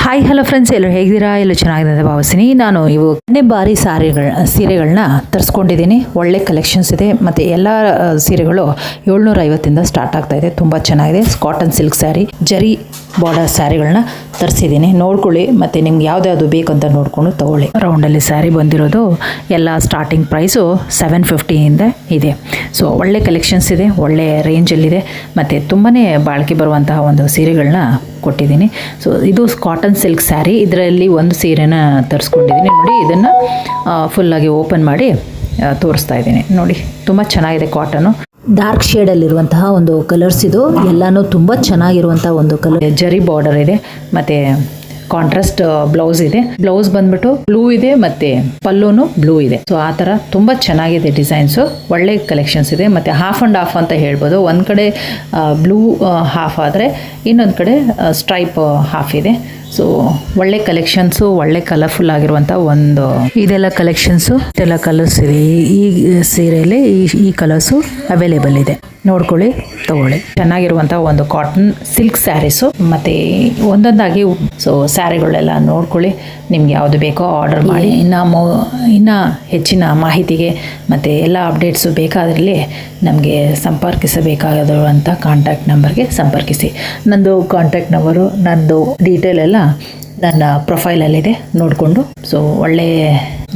Hi hello friends, ಎಲ್ಲರೂ ಹೇಗಿದ್ದೀರಾ? ಎಲ್ಲೂ ಚೆನ್ನಾಗಿದೆ ಅಂತ ಭಾವಿಸ್ತೀನಿ. ನಾನು ಇವತ್ತನೇ ಬಾರಿ ಸೀರೆಗಳನ್ನ ತರಿಸ್ಕೊಂಡಿದ್ದೀನಿ. ಒಳ್ಳೆ ಕಲೆಕ್ಷನ್ಸ್ ಇದೆ ಮತ್ತು ಎಲ್ಲ ಸೀರೆಗಳು 750ಇಂದ ಸ್ಟಾರ್ಟ್ ಆಗ್ತಾ ಇದೆ. ತುಂಬ ಚೆನ್ನಾಗಿದೆ. ಕಾಟನ್ ಸಿಲ್ಕ್ ಸ್ಯಾರಿ, ಜರಿ ಬಾರ್ಡರ್ ಸ್ಯಾರಿಗಳನ್ನ ತರಿಸಿದ್ದೀನಿ. ನೋಡ್ಕೊಳ್ಳಿ ಮತ್ತು ನಿಮ್ಗೆ ಯಾವ್ದು ಬೇಕು ಅಂತ ನೋಡಿಕೊಂಡು ತೊಗೊಳ್ಳಿ. ರೌಂಡಲ್ಲಿ ಸ್ಯಾರಿ ಬಂದಿರೋದು ಎಲ್ಲ ಸ್ಟಾರ್ಟಿಂಗ್ ಪ್ರೈಸು 750ಇಂದ ಇದೆ. ಸೊ ಒಳ್ಳೆ ಕಲೆಕ್ಷನ್ಸ್ ಇದೆ, ಒಳ್ಳೆ ರೇಂಜಲ್ಲಿದೆ ಮತ್ತು ತುಂಬಾ ಬಾಳಿಕೆ ಬರುವಂತಹ ಒಂದು ಸೀರೆಗಳನ್ನ ಕೊಟ್ಟಿದ್ದೀನಿ. ಸೊ ಇದು ಕಾಟನ್ ಸಿಲ್ಕ್ ಸ್ಯಾರಿ. ಇದರಲ್ಲಿ ಒಂದು ಸೀರೆನ ತರಿಸ್ಕೊಂಡಿದ್ದೀನಿ. ನೋಡಿ, ಇದನ್ನು ಫುಲ್ಲಾಗಿ ಓಪನ್ ಮಾಡಿ ತೋರಿಸ್ತಾ ಇದ್ದೀನಿ. ನೋಡಿ, ತುಂಬ ಚೆನ್ನಾಗಿದೆ. ಕಾಟನು ಡಾರ್ಕ್ ಶೇಡಲ್ಲಿರುವಂತಹ ಒಂದು ಕಲರ್ಸ್. ಇದು ಎಲ್ಲನೂ ತುಂಬ ಚೆನ್ನಾಗಿರುವಂತಹ ಒಂದು ಕಲರ್. ಜರಿ ಬಾರ್ಡರ್ ಇದೆ ಮತ್ತು ಕಾಂಟ್ರಾಸ್ಟ್ ಬ್ಲೌಸ್ ಇದೆ. ಬ್ಲೌಸ್ ಬಂದ್ಬಿಟ್ಟು ಬ್ಲೂ ಇದೆ ಮತ್ತು ಪಲ್ಲೂನು ಬ್ಲೂ ಇದೆ. ಸೊ ಆ ಥರ ತುಂಬ ಚೆನ್ನಾಗಿದೆ ಡಿಸೈನ್ಸು. ಒಳ್ಳೆ ಕಲೆಕ್ಷನ್ಸ್ ಇದೆ ಮತ್ತು ಹಾಫ್ ಆ್ಯಂಡ್ ಹಾಫ್ ಅಂತ ಹೇಳ್ಬೋದು. ಒಂದು ಕಡೆ ಬ್ಲೂ ಹಾಫ್ ಆದರೆ ಇನ್ನೊಂದು ಕಡೆ ಸ್ಟ್ರೈಪ್ ಹಾಫ್ ಇದೆ. ಸೊ ಒಳ್ಳೆ ಕಲೆಕ್ಷನ್ಸು, ಒಳ್ಳೆ ಕಲರ್ಫುಲ್ ಆಗಿರುವಂಥ ಒಂದು ಇದೆಲ್ಲ ಕಲೆಕ್ಷನ್ಸು, ಇದೆಲ್ಲ ಕಲರ್ಸ್ ಇದೆ. ಈ ಸೀರೆಯಲ್ಲಿ ಈ ಕಲರ್ಸು ಅವೈಲೇಬಲ್ ಇದೆ. ನೋಡ್ಕೊಳ್ಳಿ, ತಗೊಳ್ಳಿ. ಚೆನ್ನಾಗಿರುವಂಥ ಒಂದು ಕಾಟನ್ ಸಿಲ್ಕ್ ಸ್ಯಾರೀಸು ಮತ್ತು ಒಂದೊಂದಾಗಿ ಸೊ ಸ್ಯಾರಿಗಳೆಲ್ಲ ನೋಡ್ಕೊಳ್ಳಿ. ನಿಮ್ಗೆ ಯಾವುದು ಬೇಕೋ ಆರ್ಡರ್ ಮಾಡಿ. ಇನ್ನು ಹೆಚ್ಚಿನ ಮಾಹಿತಿಗೆ ಮತ್ತು ಎಲ್ಲ ಅಪ್ಡೇಟ್ಸು ಬೇಕಾದ್ರಲ್ಲಿ ನಮಗೆ ಸಂಪರ್ಕಿಸಬೇಕಾಗಿರುವಂಥ ಕಾಂಟ್ಯಾಕ್ಟ್ ನಂಬರ್ಗೆ ಸಂಪರ್ಕಿಸಿ. ನಂದು ಕಾಂಟ್ಯಾಕ್ಟ್ ನಂಬರು, ನಂದು ಡೀಟೇಲ್ ಎಲ್ಲ ನನ್ನ ಪ್ರೊಫೈಲಲ್ಲಿದೆ, ನೋಡಿಕೊಂಡು. ಸೊ ಒಳ್ಳೆಯ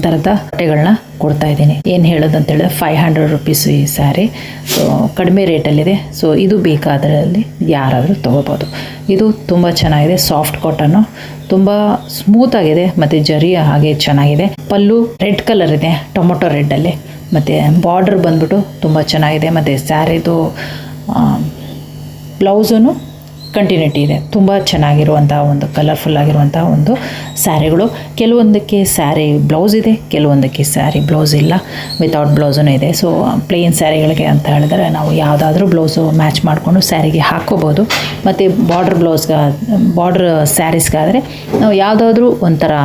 ಥರದ ಬಟ್ಟೆಗಳನ್ನ ಕೊಡ್ತಾ ಇದ್ದೀನಿ. ಏನು ಹೇಳೋದಂತೇಳಿದ್ರೆ 500 ರುಪೀಸ್ ಈ ಸ್ಯಾರಿ. ಸೊ ಕಡಿಮೆ ರೇಟಲ್ಲಿದೆ. ಸೊ ಇದು ಬೇಕಾದ್ರಲ್ಲಿ ಯಾರಾದರೂ ತೊಗೋಬೋದು. ಇದು ತುಂಬ ಚೆನ್ನಾಗಿದೆ. ಸಾಫ್ಟ್ ಕಾಟನ್ನು, ತುಂಬ ಸ್ಮೂತಾಗಿದೆ ಮತ್ತು ಜರಿ ಹಾಗೆ ಚೆನ್ನಾಗಿದೆ. ಪಲ್ಲು ರೆಡ್ ಕಲರ್ ಇದೆ, ಟೊಮೊಟೊ ರೆಡ್ಡಲ್ಲಿ. ಮತ್ತು ಬಾರ್ಡರ್ ಬಂದ್ಬಿಟ್ಟು ತುಂಬ ಚೆನ್ನಾಗಿದೆ. ಮತ್ತು ಸ್ಯಾರಿದು ಬ್ಲೌಸೂ ಕಂಟಿನ್ಯೂಟಿ ಇದೆ. ತುಂಬ ಚೆನ್ನಾಗಿರುವಂಥ ಒಂದು ಕಲರ್ಫುಲ್ ಆಗಿರುವಂಥ ಒಂದು ಸ್ಯಾರಿಗಳು. ಕೆಲವೊಂದಕ್ಕೆ ಸ್ಯಾರಿ ಬ್ಲೌಸ್ ಇದೆ, ಕೆಲವೊಂದಕ್ಕೆ ಸ್ಯಾರಿ ಬ್ಲೌಸ್ ಇಲ್ಲ, ವಿತೌಟ್ ಬ್ಲೌಸೂ ಇದೆ. ಸೊ ಪ್ಲೇನ್ ಸ್ಯಾರಿಗಳಿಗೆ ಅಂತ ಹೇಳಿದ್ರೆ ನಾವು ಯಾವುದಾದ್ರೂ ಬ್ಲೌಸು ಮ್ಯಾಚ್ ಮಾಡಿಕೊಂಡು ಸ್ಯಾರಿಗೆ ಹಾಕ್ಕೋಬೋದು. ಮತ್ತು ಬಾರ್ಡ್ರ್ ಸ್ಯಾರೀಸ್ಗಾದರೆ ನಾವು ಯಾವುದಾದ್ರೂ ಒಂಥರ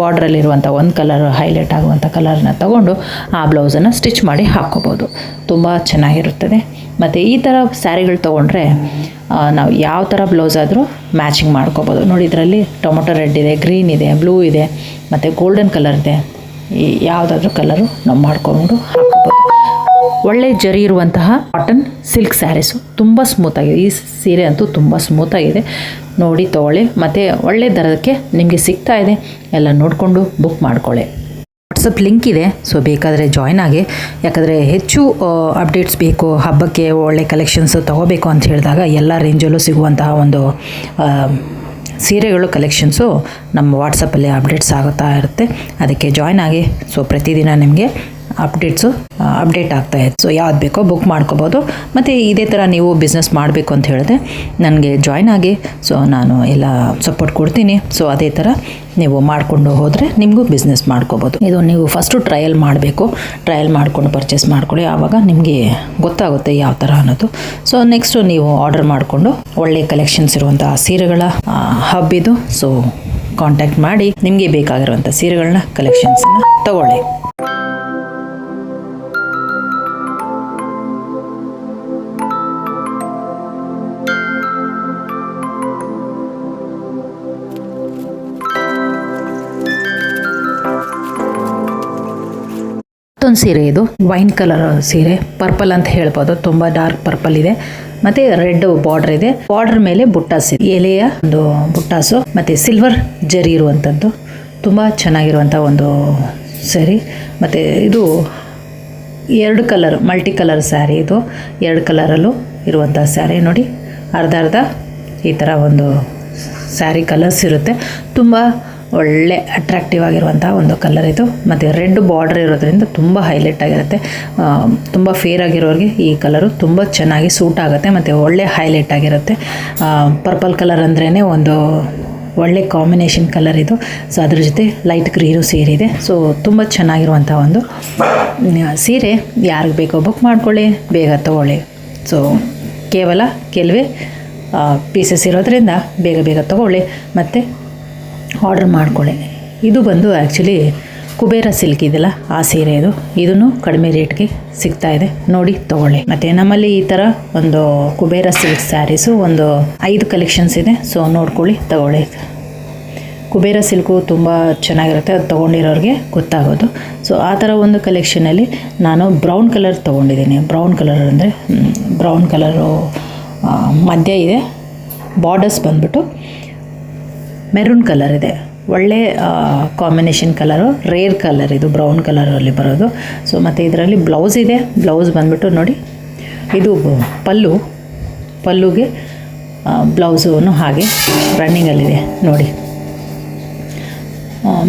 ಬಾರ್ಡ್ರಲ್ಲಿರುವಂಥ ಒಂದು ಕಲರ್ ಹೈಲೈಟ್ ಆಗುವಂಥ ಕಲರ್ನ ತಗೊಂಡು ಆ ಬ್ಲೌಸನ್ನು ಸ್ಟಿಚ್ ಮಾಡಿ ಹಾಕ್ಕೋಬೋದು. ತುಂಬ ಚೆನ್ನಾಗಿರುತ್ತದೆ. ಮತ್ತು ಈ ಥರ ಸ್ಯಾರಿಗಳು ತೊಗೊಂಡ್ರೆ ನಾವು ಯಾವ ಥರ ಬ್ಲೌಸ್ ಆದರೂ ಮ್ಯಾಚಿಂಗ್ ಮಾಡ್ಕೋಬೋದು. ನೋಡಿ, ಇದರಲ್ಲಿ ಟೊಮೊಟೊ ರೆಡ್ ಇದೆ, ಗ್ರೀನ್ ಇದೆ, ಬ್ಲೂ ಇದೆ ಮತ್ತು ಗೋಲ್ಡನ್ ಕಲರ್ ಇದೆ. ಈ ಯಾವುದಾದ್ರೂ ಕಲರು ನಾವು ಮಾಡ್ಕೊಂಡು ಹಾಕೋಬೋದು. ಒಳ್ಳೆ ಜರಿ ಇರುವಂತಹ ಕಾಟನ್ ಸಿಲ್ಕ್ ಸ್ಯಾರೀಸು, ತುಂಬ ಸ್ಮೂತಾಗಿದೆ. ಈ ಸೀರೆ ಅಂತೂ ತುಂಬ ಸ್ಮೂತಾಗಿದೆ. ನೋಡಿ, ತೊಗೊಳ್ಳಿ. ಮತ್ತು ಒಳ್ಳೆ ದರಕ್ಕೆ ನಿಮಗೆ ಸಿಗ್ತಾ ಇದೆ. ಎಲ್ಲ ನೋಡಿಕೊಂಡು ಬುಕ್ ಮಾಡ್ಕೊಳ್ಳಿ. ವಾಟ್ಸಪ್ ಲಿಂಕ್ ಇದೆ. ಸೊ ಬೇಕಾದರೆ ಜಾಯ್ನ್ ಆಗಿ. ಯಾಕಂದರೆ ಹೆಚ್ಚು ಅಪ್ಡೇಟ್ಸ್ ಬೇಕು, ಹಬ್ಬಕ್ಕೆ ಒಳ್ಳೆ ಕಲೆಕ್ಷನ್ಸು ತೊಗೋಬೇಕು ಅಂತ ಹೇಳಿದಾಗ ಎಲ್ಲ ರೇಂಜಲ್ಲೂ ಸಿಗುವಂತಹ ಒಂದು ಸೀರೆಗಳು ಕಲೆಕ್ಷನ್ಸು ನಮ್ಮ ವಾಟ್ಸಪ್ಪಲ್ಲಿ ಅಪ್ಡೇಟ್ಸ್ ಆಗುತ್ತಾ ಇರುತ್ತೆ. ಅದಕ್ಕೆ ಜಾಯ್ನ್ ಆಗಿ. ಸೊ ಪ್ರತಿದಿನ ನಿಮಗೆ ಅಪ್ಡೇಟ್ ಆಗ್ತಾಯಿದೆ. ಸೊ ಯಾವ್ದು ಬೇಕೋ ಬುಕ್ ಮಾಡ್ಕೋಬೋದು. ಮತ್ತು ಇದೇ ಥರ ನೀವು ಬಿಸ್ನೆಸ್ ಮಾಡಬೇಕು ಅಂತ ಹೇಳಿದ್ರೆ ನನಗೆ ಜಾಯ್ನ್ ಆಗಿ. ಸೊ ನಾನು ಎಲ್ಲ ಸಪೋರ್ಟ್ ಕೊಡ್ತೀನಿ. ಸೊ ಅದೇ ಥರ ನೀವು ಮಾಡಿಕೊಂಡು ಹೋದರೆ ನಿಮಗೂ ಬಿಸ್ನೆಸ್ ಮಾಡ್ಕೋಬೋದು. ಇದು ನೀವು ಫಸ್ಟು ಟ್ರಯಲ್ ಮಾಡಬೇಕು. ಟ್ರಯಲ್ ಮಾಡಿಕೊಂಡು ಪರ್ಚೇಸ್ ಮಾಡ್ಕೊಳ್ಳಿ. ಆವಾಗ ನಿಮಗೆ ಗೊತ್ತಾಗುತ್ತೆ ಯಾವ ಥರ ಅನ್ನೋದು. ಸೊ ನೆಕ್ಸ್ಟು ನೀವು ಆರ್ಡರ್ ಮಾಡಿಕೊಂಡು ಒಳ್ಳೆ ಕಲೆಕ್ಷನ್ಸ್ ಇರುವಂಥ ಸೀರೆಗಳ ಹಬ್ಬಿದು. ಸೊ ಕಾಂಟ್ಯಾಕ್ಟ್ ಮಾಡಿ ನಿಮಗೆ ಬೇಕಾಗಿರುವಂಥ ಸೀರೆಗಳನ್ನ ಕಲೆಕ್ಷನ್ಸನ್ನು ತಗೊಳ್ಳಿ. ಮತ್ತೊಂದು ಸೀರೆ, ಇದು ವೈನ್ ಕಲರ್ ಸೀರೆ, ಪರ್ಪಲ್ ಅಂತ ಹೇಳ್ಬೋದು. ತುಂಬ ಡಾರ್ಕ್ ಪರ್ಪಲ್ ಇದೆ ಮತ್ತು ರೆಡ್ ಬಾರ್ಡರ್ ಇದೆ. ಬಾರ್ಡರ್ ಮೇಲೆ ಬುಟ್ಟಾಸ್ ಇದೆ, ಎಲೆಯ ಒಂದು ಬುಟ್ಟಾಸು ಮತ್ತು ಸಿಲ್ವರ್ ಜರಿ ಇರುವಂಥದ್ದು. ತುಂಬ ಚೆನ್ನಾಗಿರುವಂಥ ಒಂದು ಸ್ಯಾರಿ. ಮತ್ತು ಇದು 2 ಕಲರ್ ಮಲ್ಟಿ ಕಲರ್ ಸ್ಯಾರಿ. ಇದು 2 ಕಲರಲ್ಲೂ ಇರುವಂಥ ಸ್ಯಾರಿ. ನೋಡಿ, ಅರ್ಧ ಈ ಥರ ಒಂದು ಸ್ಯಾರಿ ಕಲರ್ಸ್ ಇರುತ್ತೆ. ತುಂಬ ಒಳ್ಳೆ ಅಟ್ರಾಕ್ಟಿವ್ ಆಗಿರುವಂಥ ಒಂದು ಕಲರ್ ಇದು. ಮತ್ತು ರೆಡ್ ಬಾರ್ಡರ್ ಇರೋದ್ರಿಂದ ತುಂಬ ಹೈಲೈಟ್ ಆಗಿರುತ್ತೆ. ತುಂಬ ಫೇರ್ ಆಗಿರೋರಿಗೆ ಈ ಕಲರು ತುಂಬ ಚೆನ್ನಾಗಿ ಸೂಟ್ ಆಗುತ್ತೆ ಮತ್ತು ಒಳ್ಳೆ ಹೈಲೈಟ್ ಆಗಿರುತ್ತೆ. ಪರ್ಪಲ್ ಕಲರ್ ಅಂದ್ರೇ ಒಂದು ಒಳ್ಳೆ ಕಾಂಬಿನೇಷನ್ ಕಲರ್ ಇದು. ಸೊ ಅದ್ರ ಜೊತೆ ಲೈಟ್ ಗ್ರೀನು ಸೇರಿದೆ. ಸೊ ತುಂಬ ಚೆನ್ನಾಗಿರುವಂಥ ಒಂದು ಸೀರೆ. ಯಾರಿಗೆ ಬೇಕೋ ಬುಕ್ ಮಾಡ್ಕೊಳ್ಳಿ, ಬೇಗ ತೊಗೊಳ್ಳಿ. ಸೊ ಕೇವಲ ಕೆಲವೇ ಪೀಸಸ್ ಇರೋದ್ರಿಂದ ಬೇಗ ತೊಗೊಳ್ಳಿ ಮತ್ತು ಆರ್ಡರ್ ಮಾಡ್ಕೊಳ್ಳಿ. ಇದು ಬಂದು ಆ್ಯಕ್ಚುಲಿ ಕುಬೇರ ಸಿಲ್ಕ್ ಇದೆಯಲ್ಲ, ಆ ಸೀರೆ ಇದು. ಇದನ್ನು ಕಡಿಮೆ ರೇಟ್ಗೆ ಸಿಗ್ತಾ ಇದೆ. ನೋಡಿ, ತೊಗೊಳ್ಳಿ. ಮತ್ತು ನಮ್ಮಲ್ಲಿ ಈ ಥರ ಒಂದು ಕುಬೇರ ಸಿಲ್ಕ್ ಸ್ಯಾರೀಸು ಒಂದು 5 ಕಲೆಕ್ಷನ್ಸ್ ಇದೆ. ಸೊ ನೋಡ್ಕೊಳ್ಳಿ, ತಗೊಳ್ಳಿ. ಕುಬೇರ ಸಿಲ್ಕು ತುಂಬ ಚೆನ್ನಾಗಿರುತ್ತೆ, ಅದು ತೊಗೊಂಡಿರೋರಿಗೆ ಗೊತ್ತಾಗೋದು. ಸೊ ಆ ಥರ ಒಂದು ಕಲೆಕ್ಷನಲ್ಲಿ ನಾನು ಬ್ರೌನ್ ಕಲರ್ ತೊಗೊಂಡಿದ್ದೀನಿ. ಬ್ರೌನ್ ಕಲರ್ ಅಂದರೆ ಬ್ರೌನ್ ಕಲರು ಮಧ್ಯ ಇದೆ, ಬಾರ್ಡರ್ಸ್ ಬಂದ್ಬಿಟ್ಟು ಮೆರೂನ್ ಕಲರ್ ಇದೆ. ಒಳ್ಳೆ ಕಾಂಬಿನೇಷನ್ ಕಲರು, ರೇರ್ ಕಲರ್ ಇದು, ಬ್ರೌನ್ ಕಲರಲ್ಲಿ ಬರೋದು. ಸೊ ಮತ್ತು ಇದರಲ್ಲಿ ಬ್ಲೌಸ್ ಇದೆ. ಬ್ಲೌಸ್ ಬಂದ್ಬಿಟ್ಟು ನೋಡಿ, ಇದು ಪಲ್ಲುಗೆ ಬ್ಲೌಸು ಹಾಗೆ ರನ್ನಿಂಗಲ್ಲಿದೆ ನೋಡಿ.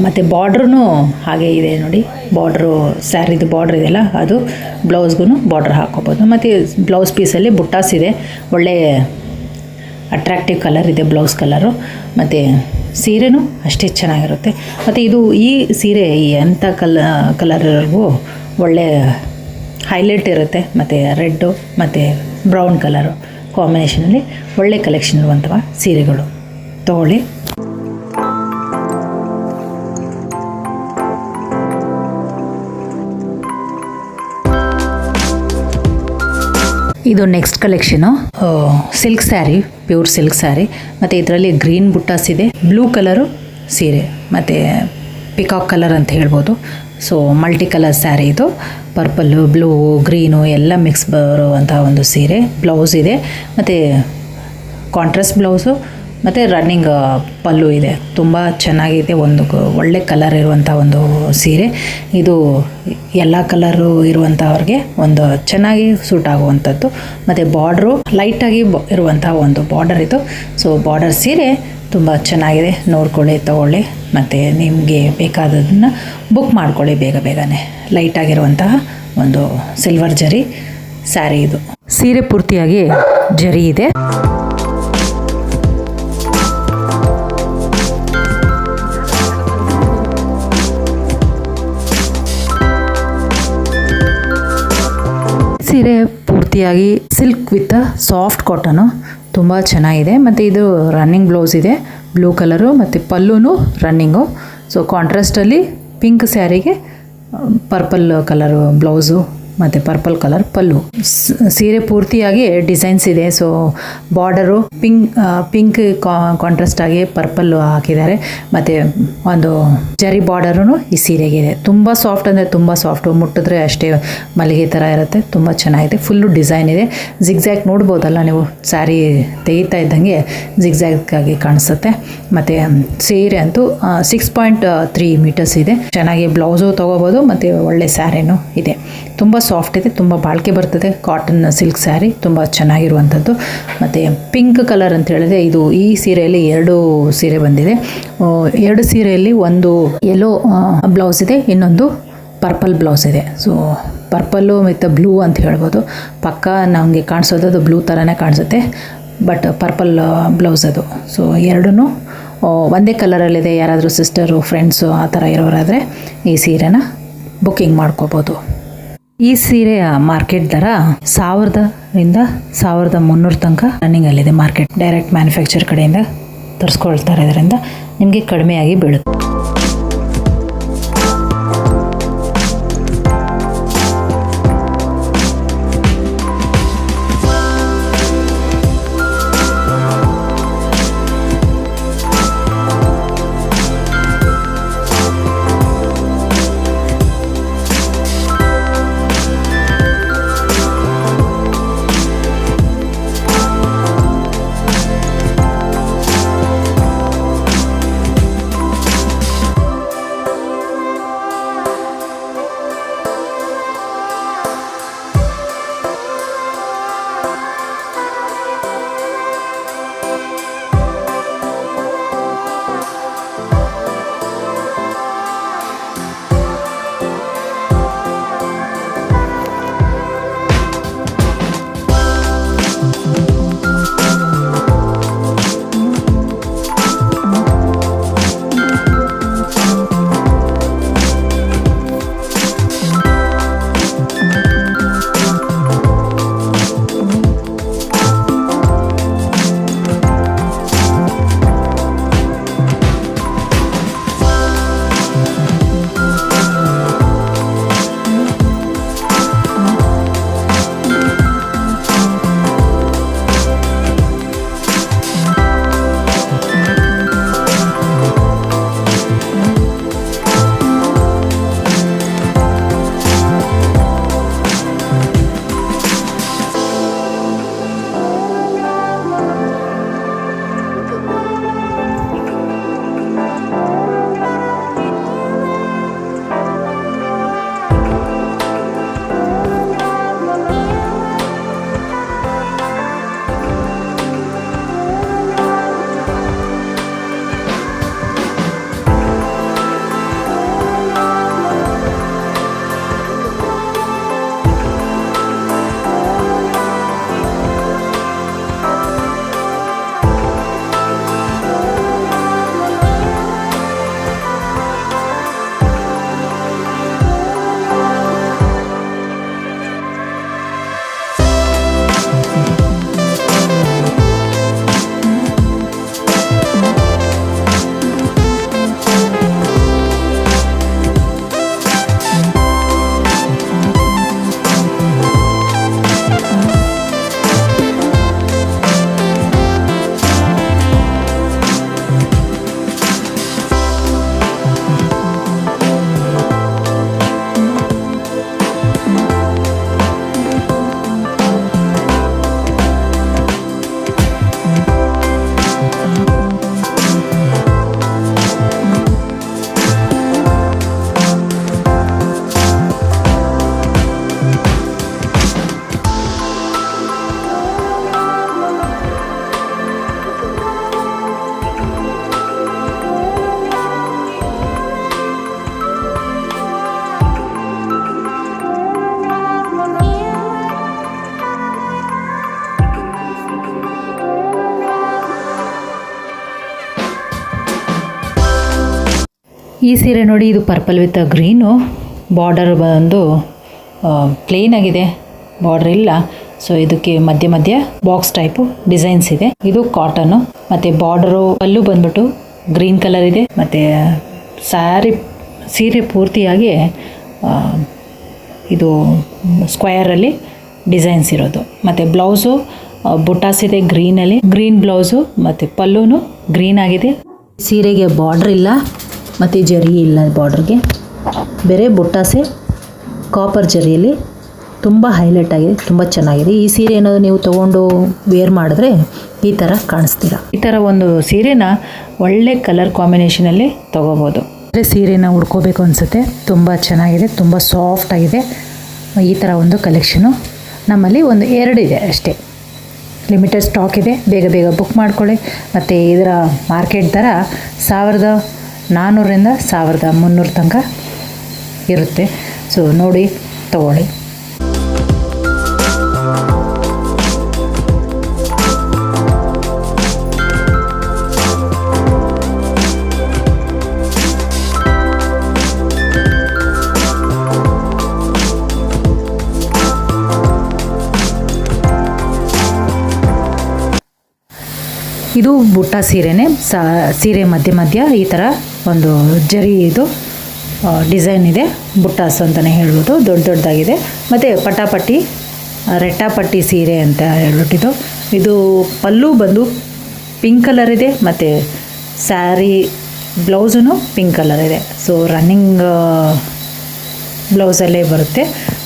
ಮತ್ತು ಬಾರ್ಡ್ರೂ ಹಾಗೆ ಇದೆ ನೋಡಿ. ಸ್ಯಾರಿದು ಬಾರ್ಡ್ರ್ ಇದೆಯಲ್ಲ, ಅದು ಬ್ಲೌಸ್ಗೂ ಬಾರ್ಡ್ರ್ ಹಾಕ್ಕೋಬೋದು. ಮತ್ತು ಬ್ಲೌಸ್ ಪೀಸಲ್ಲಿ ಬುಟ್ಟಾಸ್ ಇದೆ, ಒಳ್ಳೆ ಅಟ್ರಾಕ್ಟಿವ್ ಕಲರ್ ಇದೆ ಬ್ಲೌಸ್ ಕಲರು. ಮತ್ತು ಸೀರೆನೂ ಅಷ್ಟೇ ಚೆನ್ನಾಗಿರುತ್ತೆ. ಮತ್ತು ಈ ಸೀರೆ ಎಂಥ ಕಲರ್ಗೂ ಒಳ್ಳೆ ಹೈಲೈಟ್ ಇರುತ್ತೆ. ಮತ್ತು ರೆಡ್ಡು ಮತ್ತು ಬ್ರೌನ್ ಕಲರು ಕಾಂಬಿನೇಷನಲ್ಲಿ ಒಳ್ಳೆ ಕಲೆಕ್ಷನ್ ಇರುವಂಥ ಸೀರೆಗಳು ತಗೊಳ್ಳಿ. ಇದು next collection, silk sari, pure silk sari. ಮತ್ತು ಇದರಲ್ಲಿ ಗ್ರೀನ್ ಬುಟ್ಟಾಸ್ ಇದೆ, ಬ್ಲೂ ಕಲರು ಸೀರೆ ಮತ್ತು ಪಿಕಾಕ್ ಕಲರ್ ಅಂತ ಹೇಳ್ಬೋದು. ಸೊ ಮಲ್ಟಿ ಕಲರ್ ಸ್ಯಾರಿ ಇದು, ಪರ್ಪಲ್ಲು, ಬ್ಲೂ, ಗ್ರೀನು ಎಲ್ಲ ಮಿಕ್ಸ್ ಬರುವಂಥ ಒಂದು ಸೀರೆ. ಬ್ಲೌಸ್ ಇದೆ ಮತ್ತು ಕಾಂಟ್ರಾಸ್ಟ್ ಬ್ಲೌಸು ಮತ್ತು ರನ್ನಿಂಗ್ ಪಲ್ಲು ಇದೆ. ತುಂಬ ಚೆನ್ನಾಗಿದೆ, ಒಳ್ಳೆ ಕಲರ್ ಇರುವಂಥ ಒಂದು ಸೀರೆ ಇದು. ಎಲ್ಲ ಕಲರು ಇರುವಂಥವ್ರಿಗೆ ಒಂದು ಚೆನ್ನಾಗಿ ಸೂಟ್ ಆಗುವಂಥದ್ದು. ಮತ್ತು ಬಾರ್ಡ್ರು ಲೈಟಾಗಿ ಇರುವಂಥ ಒಂದು ಬಾರ್ಡರ್ ಇದು. ಸೊ ಬಾರ್ಡರ್ ಸೀರೆ ತುಂಬ ಚೆನ್ನಾಗಿದೆ, ನೋಡ್ಕೊಳ್ಳಿ, ತಗೊಳ್ಳಿ. ಮತ್ತು ನಿಮಗೆ ಬೇಕಾದದನ್ನು ಬುಕ್ ಮಾಡ್ಕೊಳ್ಳಿ ಬೇಗನೆ. ಲೈಟಾಗಿರುವಂತಹ ಒಂದು ಸಿಲ್ವರ್ ಜರಿ ಸ್ಯಾರಿ ಇದು. ಸೀರೆ ಪೂರ್ತಿಯಾಗಿ ಜರಿ ಇದೆ. ಸೀರೆ ಪೂರ್ತಿಯಾಗಿ ಸಿಲ್ಕ್ ವಿತ್ ಸಾಫ್ಟ್ ಕಾಟನು, ತುಂಬ ಚೆನ್ನಾಗಿದೆ. ಮತ್ತು ಇದು ರನ್ನಿಂಗ್ ಬ್ಲೌಸ್ ಇದೆ, ಬ್ಲೂ ಕಲರು, ಮತ್ತು ಪಲ್ಲುನು ರನ್ನಿಂಗು. ಸೊ ಕಾಂಟ್ರಾಸ್ಟಲ್ಲಿ ಪಿಂಕ್ ಸ್ಯಾರಿಗೆ ಪರ್ಪಲ್ ಕಲರು ಬ್ಲೌಸು ಮತ್ತು ಪರ್ಪಲ್ ಕಲರ್ ಪಲ್ಲು. ಸೀರೆ ಪೂರ್ತಿಯಾಗಿ ಡಿಸೈನ್ಸ್ ಇದೆ. ಸೊ ಬಾರ್ಡರು ಪಿಂಕ್ ಕಾಂಟ್ರಾಸ್ಟ್ ಆಗಿ ಪರ್ಪಲ್ಲು ಹಾಕಿದ್ದಾರೆ. ಮತ್ತು ಒಂದು ಜರಿ ಬಾರ್ಡರೂ ಈ ಸೀರೆಗೆ ಇದೆ. ತುಂಬ ಸಾಫ್ಟ್ ಅಂದರೆ ತುಂಬ ಸಾಫ್ಟು, ಮುಟ್ಟಿದ್ರೆ ಅಷ್ಟೇ ಮಲ್ಲಿಗೆ ಥರ ಇರುತ್ತೆ, ತುಂಬ ಚೆನ್ನಾಗಿದೆ. ಫುಲ್ಲು ಡಿಸೈನ್ ಇದೆ. ಜಿಗ್ಜ್ಯಾಗ್ ನೋಡ್ಬೋದಲ್ಲ ನೀವು, ಸ್ಯಾರಿ ತೆಗಿತಾ ಇದ್ದಂಗೆ ಜಿಗ್ಜ್ಯಾಗ್ ಆಗಿ ಕಾಣಿಸುತ್ತೆ. ಮತ್ತು ಸೀರೆ ಅಂತೂ 6.3 ಮೀಟರ್ಸ್ ಇದೆ. ಚೆನ್ನಾಗಿ ಬ್ಲೌಸು ತೊಗೋಬೋದು ಮತ್ತು ಒಳ್ಳೆ ಸ್ಯಾರಿನೂ ಇದೆ. ತುಂಬ ಸಾಫ್ಟ್ ಇದೆ, ತುಂಬ ಬಾಳಿಕೆ ಬರ್ತದೆ. ಕಾಟನ್ ಸಿಲ್ಕ್ ಸ್ಯಾರಿ ತುಂಬ ಚೆನ್ನಾಗಿರುವಂಥದ್ದು. ಮತ್ತು ಪಿಂಕ್ ಕಲರ್ ಅಂತ ಹೇಳಿದ್ರೆ ಈ ಸೀರೆಯಲ್ಲಿ 2 ಸೀರೆ ಬಂದಿದೆ. 2 ಸೀರೆಯಲ್ಲಿ ಒಂದು ಯೆಲ್ಲೋ ಬ್ಲೌಸ್ ಇದೆ, ಇನ್ನೊಂದು ಪರ್ಪಲ್ ಬ್ಲೌಸ್ ಇದೆ. ಸೊ ಪರ್ಪಲ್ಲು ಮತ್ತು ಬ್ಲೂ ಅಂತ ಹೇಳ್ಬೋದು. ಪಕ್ಕ ನಮಗೆ ಕಾಣಿಸೋದು ಅದು ಬ್ಲೂ ಥರನೇ ಕಾಣಿಸುತ್ತೆ, ಬಟ್ ಪರ್ಪಲ್ ಬ್ಲೌಸ್ ಅದು. ಸೊ ಎರಡೂ ಒಂದೇ ಕಲರಲ್ಲಿದೆ. ಯಾರಾದರೂ ಸಿಸ್ಟರು, ಫ್ರೆಂಡ್ಸು ಆ ಥರ ಇರೋರಾದರೆ ಈ ಸೀರೆನ ಬುಕ್ಕಿಂಗ್ ಮಾಡ್ಕೋಬೋದು. ಈ ಸೀರೆಯ ಮಾರ್ಕೆಟ್ ದರ 1000ರಿಂದ 1300 ತನಕ ರನ್ನಿಂಗಲ್ಲಿದೆ. ಮಾರ್ಕೆಟ್ ಡೈರೆಕ್ಟ್ ಮ್ಯಾನುಫ್ಯಾಕ್ಚರ್ ಕಡೆಯಿಂದ ತರಿಸ್ಕೊಳ್ತಾ ಇರೋದ್ರಿಂದ ನಿಮಗೆ ಕಡಿಮೆಯಾಗಿ ಬೀಳುತ್ತೆ. ಈ ಸೀರೆ ನೋಡಿ, ಇದು ಪರ್ಪಲ್ ವಿತ್ ಗ್ರೀನು, ಬಾರ್ಡರ್ ಬಂದು ಪ್ಲೇನ್ ಆಗಿದೆ, ಬಾರ್ಡರ್ ಇಲ್ಲ. ಸೊ ಇದಕ್ಕೆ ಮಧ್ಯ ಮಧ್ಯ ಬಾಕ್ಸ್ ಟೈಪು ಡಿಸೈನ್ಸ್ ಇದೆ. ಇದು ಕಾಟನ್ನು, ಮತ್ತು ಬಾರ್ಡರು ಪಲ್ಲು ಬಂದ್ಬಿಟ್ಟು ಗ್ರೀನ್ ಕಲರ್ ಇದೆ. ಮತ್ತು ಸೀರೆ ಪೂರ್ತಿಯಾಗಿ ಇದು ಸ್ಕ್ವಯರಲ್ಲಿ ಡಿಸೈನ್ಸ್ ಇರೋದು. ಮತ್ತು ಬ್ಲೌಸು ಬುಟ್ಟಾಸ್ ಇದೆ ಗ್ರೀನಲ್ಲಿ, ಗ್ರೀನ್ ಬ್ಲೌಸು ಮತ್ತು ಪಲ್ಲುನು ಗ್ರೀನ್ ಆಗಿದೆ. ಸೀರೆಗೆ ಬಾರ್ಡ್ರ್ ಇಲ್ಲ ಮತ್ತು ಜರಿ ಇಲ್ಲ, ಬಾರ್ಡ್ರಿಗೆ ಬೇರೆ ಬುಟ್ಟಾಸೆ ಕಾಪರ್ ಜರಿಯಲ್ಲಿ ತುಂಬ ಹೈಲೈಟ್ ಆಗಿದೆ, ತುಂಬ ಚೆನ್ನಾಗಿದೆ. ಈ ಸೀರೆ ಏನಾದರೂ ನೀವು ತೊಗೊಂಡು ವೇರ್ ಮಾಡಿದ್ರೆ ಈ ಥರ ಕಾಣಿಸ್ತೀರ. ಈ ಥರ ಒಂದು ಸೀರೆನ ಒಳ್ಳೆ ಕಲರ್ ಕಾಂಬಿನೇಷನಲ್ಲಿ ತೊಗೋಬೋದು. ಸೀರೆನ ಉಡ್ಕೋಬೇಕು ಅನಿಸುತ್ತೆ. ತುಂಬ ಚೆನ್ನಾಗಿದೆ, ತುಂಬ ಸಾಫ್ಟ್ ಆಗಿದೆ. ಈ ಥರ ಒಂದು ಕಲೆಕ್ಷನು ನಮ್ಮಲ್ಲಿ ಒಂದು 2 ಇದೆ ಅಷ್ಟೇ. ಲಿಮಿಟೆಡ್ ಸ್ಟಾಕ್ ಇದೆ, ಬೇಗ ಬೇಗ ಬುಕ್ ಮಾಡ್ಕೊಳ್ಳಿ. ಮತ್ತು ಇದರ ಮಾರ್ಕೆಟ್ ದರ 1400ರಿಂದ 1300 ತನಕ ಇರುತ್ತೆ. ಸೊ ನೋಡಿ ತಗೊಳ್ಳಿ. ಇದು ಬುಟ್ಟ ಸೀರೆನೇ. ಸೀರೆ ಮಧ್ಯ ಮಧ್ಯ ಈ ಥರ ಒಂದು ಜರಿ ಇದು ಡಿಸೈನ್ ಇದೆ, ಬುಟ್ಟಾಸ್ ಅಂತಲೇ ಹೇಳ್ಬೋದು. ದೊಡ್ಡದಾಗಿದೆ. ಮತ್ತು ಪಟ್ಟಾಪಟ್ಟಿ ರೆಟ್ಟಾಪಟ್ಟಿ ಸೀರೆ ಅಂತ ಹೇಳ್ಬಿಟ್ಟಿದ್ದು. ಇದು ಪಲ್ಲು ಬಂದು ಪಿಂಕ್ ಕಲರ್ ಇದೆ, ಮತ್ತು ಸ್ಯಾರಿ ಬ್ಲೌಸೂ ಪಿಂಕ್ ಕಲರ್ ಇದೆ. ಸೊ ರನ್ನಿಂಗ್ ಬ್ಲೌಸಲ್ಲೇ ಬರುತ್ತೆ.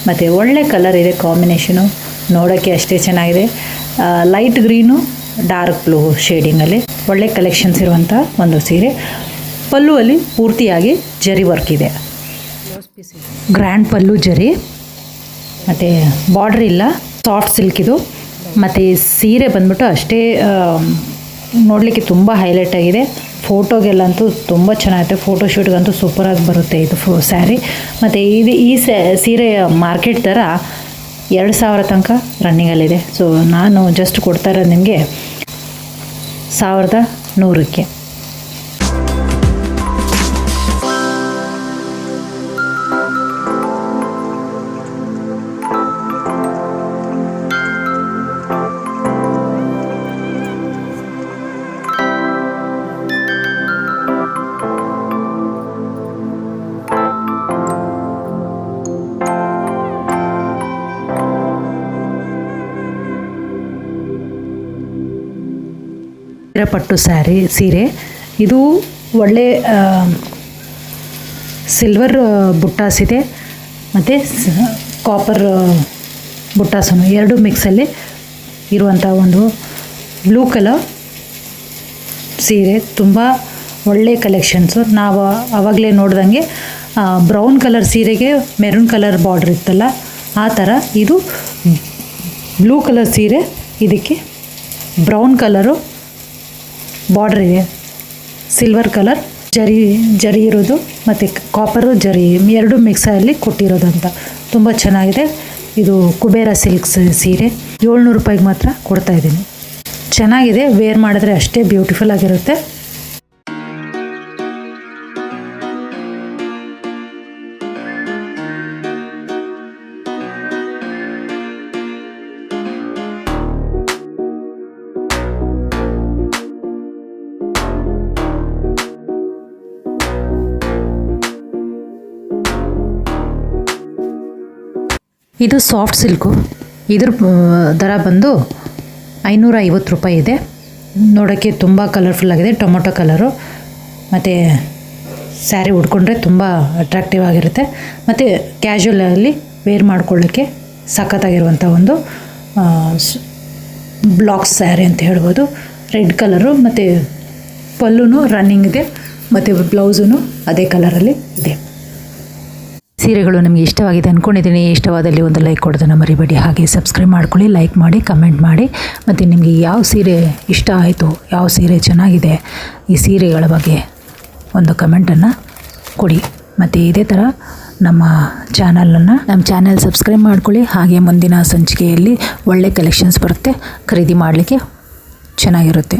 ಮತ್ತು ಒಳ್ಳೆ ಕಲರ್ ಇದೆ, ಕಾಂಬಿನೇಷನು ನೋಡೋಕ್ಕೆ ಅಷ್ಟೇ ಚೆನ್ನಾಗಿದೆ. ಲೈಟ್ ಗ್ರೀನು ಡಾರ್ಕ್ ಬ್ಲೂ ಶೇಡಿಂಗಲ್ಲಿ ಒಳ್ಳೆ ಕಲೆಕ್ಷನ್ಸ್ ಇರುವಂಥ ಒಂದು ಸೀರೆ. ಪಲ್ಲುವಲ್ಲಿ ಪೂರ್ತಿಯಾಗಿ ಜರಿ ವರ್ಕ್ ಇದೆ, ಗ್ರ್ಯಾಂಡ್ ಪಲ್ಲು ಜರಿ, ಮತ್ತು ಬಾರ್ಡ್ರ್ ಇಲ್ಲ, ಸಾಫ್ಟ್ ಸಿಲ್ಕ್ ಇದು. ಮತ್ತು ಸೀರೆ ಬಂದ್ಬಿಟ್ಟು ಅಷ್ಟೇ ನೋಡಲಿಕ್ಕೆ ತುಂಬ ಹೈಲೈಟ್ ಆಗಿದೆ. ಫೋಟೋಗೆಲ್ಲಂತೂ ತುಂಬ ಚೆನ್ನಾಗಿದೆ, ಫೋಟೋಶೂಟ್ಗಂತೂ ಸೂಪರಾಗಿ ಬರುತ್ತೆ ಇದು ಸ್ಯಾರಿ. ಮತ್ತು ಈ ಸೀರೆಯ ಮಾರ್ಕೆಟ್ ದರ 2000 ತನಕ ರನ್ನಿಂಗಲ್ಲಿದೆ. ಸೊ ನಾನು ಜಸ್ಟ್ ಕೊಡ್ತಾ ಇರೋದು ನಿಮಗೆ 1100ಕ್ಕೆ. ಪಟ್ಟು ಸೀರೆ ಇದು ಒಳ್ಳೆ ಸಿಲ್ವರ್ ಬುಟ್ಟಾಸ್ ಇದೆ, ಮತ್ತು ಕಾಪರ್ ಬುಟ್ಟಾಸನ್ನು 2 ಮಿಕ್ಸಲ್ಲಿ ಇರುವಂಥ ಒಂದು ಬ್ಲೂ ಕಲರ್ ಸೀರೆ. ತುಂಬ ಒಳ್ಳೆ ಕಲೆಕ್ಷನ್ಸು. ನಾವು ಆವಾಗಲೇ ನೋಡ್ದಂಗೆ ಬ್ರೌನ್ ಕಲರ್ ಸೀರೆಗೆ ಮೆರೂನ್ ಕಲರ್ ಬಾರ್ಡ್ರ್ ಇತ್ತಲ್ಲ, ಆ ಥರ ಇದು ಬ್ಲೂ ಕಲರ್ ಸೀರೆ, ಇದಕ್ಕೆ ಬ್ರೌನ್ ಕಲರು ಬಾರ್ಡ್ರ್ ಇದೆ, ಸಿಲ್ವರ್ ಕಲರ್ ಜರಿ ಇರೋದು, ಮತ್ತು ಕಾಪರು ಜರಿ 2 ಮಿಕ್ಸಲ್ಲಿ ಕೊಟ್ಟಿರೋದಂತ ತುಂಬ ಚೆನ್ನಾಗಿದೆ. ಇದು ಕುಬೇರ ಸಿಲ್ಕ್ಸ್ ಸೀರೆ 700 ರೂಪಾಯಿಗೆ ಮಾತ್ರ ಕೊಡ್ತಾಯಿದ್ದೀನಿ. ಚೆನ್ನಾಗಿದೆ, ವೇರ್ ಮಾಡಿದ್ರೆ ಅಷ್ಟೇ ಬ್ಯೂಟಿಫುಲ್ ಆಗಿರುತ್ತೆ. ಇದು ಸಾಫ್ಟ್ ಸಿಲ್ಕು. ಇದ್ರ ದರ ಬಂದು 550 ರೂಪಾಯಿ ಇದೆ. ನೋಡೋಕ್ಕೆ ತುಂಬ ಕಲರ್ಫುಲ್ ಆಗಿದೆ, ಟೊಮೊಟೊ ಕಲರು. ಮತ್ತು ಸ್ಯಾರಿ ಉಟ್ಕೊಂಡ್ರೆ ತುಂಬ ಅಟ್ರಾಕ್ಟಿವ್ ಆಗಿರುತ್ತೆ. ಮತ್ತು ಕ್ಯಾಶುವಲಲ್ಲಿ ವೇರ್ ಮಾಡ್ಕೊಳ್ಳೋಕ್ಕೆ ಸಖತ್ತಾಗಿರುವಂಥ ಒಂದು ಬ್ಲಾಕ್ ಸ್ಯಾರಿ ಅಂತ ಹೇಳ್ಬೋದು. ರೆಡ್ ಕಲರು, ಮತ್ತು ಪಲ್ಲುನು ರನ್ನಿಂಗ್ ಇದೆ, ಮತ್ತು ಬ್ಲೌಸೂ ಅದೇ ಕಲರಲ್ಲಿ ಇದೆ. ಸೀರೆಗಳು ನಿಮಗೆ ಇಷ್ಟವಾಗಿದೆ ಅಂದ್ಕೊಂಡಿದ್ದೀನಿ. ಇಷ್ಟವಾದಲ್ಲಿ ಒಂದು ಲೈಕ್ ಕೊಡೋದನ್ನು ಮರಿಬೇಡಿ. ಹಾಗೆ ಸಬ್ಸ್ಕ್ರೈಬ್ ಮಾಡ್ಕೊಳ್ಳಿ, ಲೈಕ್ ಮಾಡಿ, ಕಮೆಂಟ್ ಮಾಡಿ. ಮತ್ತು ನಿಮಗೆ ಯಾವ ಸೀರೆ ಇಷ್ಟ ಆಯಿತು, ಯಾವ ಸೀರೆ ಚೆನ್ನಾಗಿದೆ, ಈ ಸೀರೆಗಳ ಬಗ್ಗೆ ಒಂದು ಕಮೆಂಟನ್ನು ಕೊಡಿ. ಮತ್ತು ಇದೇ ಥರ ನಮ್ಮ ಚಾನಲ್ ಸಬ್ಸ್ಕ್ರೈಬ್ ಮಾಡ್ಕೊಳ್ಳಿ. ಹಾಗೆ ಮುಂದಿನ ಸಂಚಿಕೆಯಲ್ಲಿ ಒಳ್ಳೆ ಕಲೆಕ್ಷನ್ಸ್ ಬರುತ್ತೆ, ಖರೀದಿ ಮಾಡಲಿಕ್ಕೆ ಚೆನ್ನಾಗಿರುತ್ತೆ.